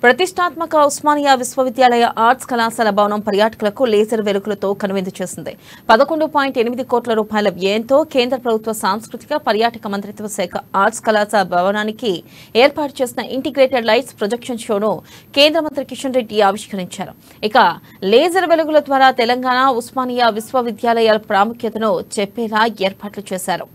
ప్రతిష్టాత్మక ఉస్మానియా విశ్వవిద్యాలయ ఆర్ట్స్ కళాశాల భవనం పర్యాటకులకు లేజర్ వెలుగులతో కనువిందు చేసింది. 11.8 కోట్ల రూపాయల వ్యయంతో కేంద్ర ప్రభుత్వ సాంస్కృతిక పర్యాటక మంత్రిత్వ శాఖ ఆర్ట్స్ కళాశాల భవనానికి ఏర్పాటు చేసిన ఇంటిగ్రేటెడ్ లైట్స్ ప్రొజెక్షన్ షోను కేంద్ర మంత్రి కిషన్ రెడ్డి ఆవిష్కరించారు. ఇక లేజర్ వెలుగుల ద్వారా తెలంగాణ ఉస్మానియా విశ్వవిద్యాలయాల ప్రాముఖ్యతను చెప్పేలా ఏర్పాట్లు చేశారు.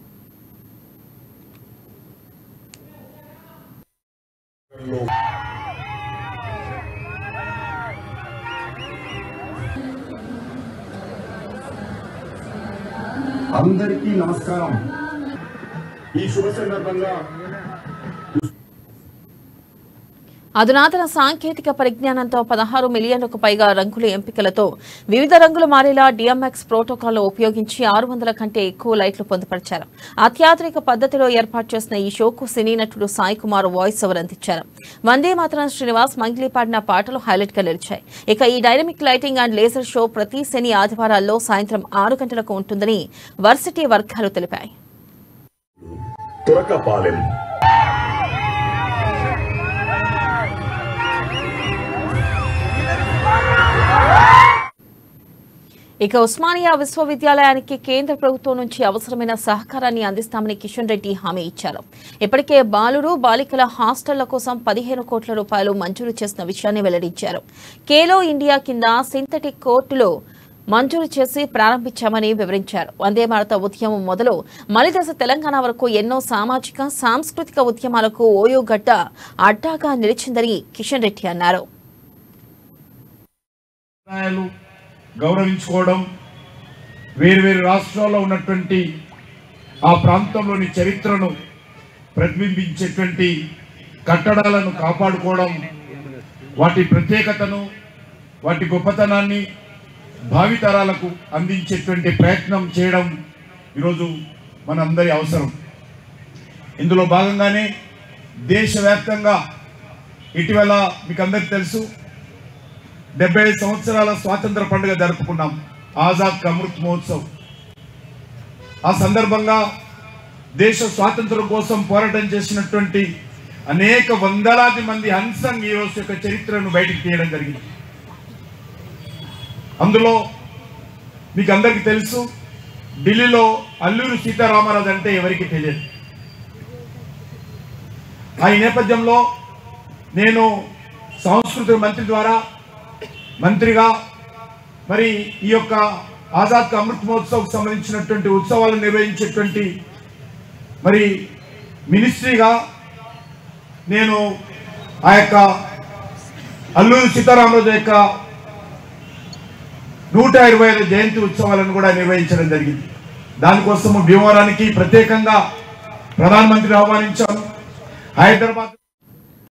అందరికీ నమస్కారం. ఈ శుభ సందర్భంగా అధునాతన సాంకేతిక పరిజ్ఞానంతో 16 మిలియన్లకు పైగా రంగుల ఎంపికలతో వివిధ రంగులు మారేలా డిఎంఎక్స్ ప్రోటోకాల్ ఉపయోగించి 600 కంటే ఎక్కువ లైట్లు పొందుపరిచారు. అత్యాధునిక పద్ధతిలో ఏర్పాటు చేసిన ఈ షోకు సినీ నటుడు సాయి కుమార్ వాయిస్ ఓవర్ అందించారు. వందే మాతరం శ్రీనివాస్ మంగ్లీ పాడిన పాటలు హైలైట్ గా నిలిచాయి. ఇక ఈ dynamic lighting and laser show ప్రతి శని ఆదివారాల్లో సాయంత్రం 6 గంటలకు ఉంటుందని వర్సిటీ వర్గాలు తెలిపాయి. ఇక ఉస్మానియా విశ్వవిద్యాలయానికి కేంద్ర ప్రభుత్వం నుంచి అవసరమైన సహకారాన్ని అందిస్తామని కిషన్ రెడ్డి హామీ ఇచ్చారు. ఇప్పటికే బాలురు బాలికల హాస్టళ్ల కోసం 15 కోట్ల రూపాయలు మంజూరు చేసిన విషయాన్ని వెల్లడించారు. ఖేలో ఇండియా కింద సింథటిక్ కోర్టులో మంజూరు చేసి ప్రారంభించామని వివరించారు. వందే భారత ఉద్యమం మొదలు మలిదశ తెలంగాణ వరకు ఎన్నో సామాజిక సాంస్కృతిక ఉద్యమాలకు ఓయో గడ్డ అడ్డాగా నిలిచిందని కిషన్ రెడ్డి అన్నారు. గౌరవించుకోవడం, వేరు రాష్ట్రాల్లో ఉన్నటువంటి ఆ ప్రాంతంలోని చరిత్రను ప్రతిబింబించేటువంటి కట్టడాలను కాపాడుకోవడం, వాటి ప్రత్యేకతను, వాటి గొప్పతనాన్ని భావితరాలకు అందించేటువంటి ప్రయత్నం చేయడం ఈరోజు మనందరి అవసరం. ఇందులో భాగంగానే దేశవ్యాప్తంగా ఇటీవల మీకు అందరికీ తెలుసు 75 సంవత్సరాల స్వాతంత్ర పండుగ జరుపుకున్నాం, ఆజాద్ కా అమృత్ మహోత్సవ్. ఆ సందర్భంగా దేశ స్వాతంత్రం కోసం పోరాటం చేసినటువంటి అనేక వందలాది మంది అన్సంగ్ హీరోస్ యొక్క చరిత్రను బయటికి తీయడం జరిగింది. అందులో మీకు అందరికీ తెలుసు, ఢిల్లీలో అల్లూరి సీతారామరాజు అంటే ఎవరికి తెలియదు. ఆ నేపథ్యంలో నేను సాంస్కృతిక మంత్రి ద్వారా మంత్రిగా మరి ఈ యొక్క ఆజాద్ కా అమృత్ మహోత్సవ్ సంబంధించినటువంటి ఉత్సవాలను నిర్వహించేటువంటి మరి మినిస్ట్రీగా నేను ఆ యొక్క అల్లూరి సీతారామరాజు యొక్క 125వ జయంతి ఉత్సవాలను కూడా నిర్వహించడం జరిగింది. దానికోసము భీమవరానికి ప్రత్యేకంగా ప్రధానమంత్రిని ఆహ్వానించాను. హైదరాబాద్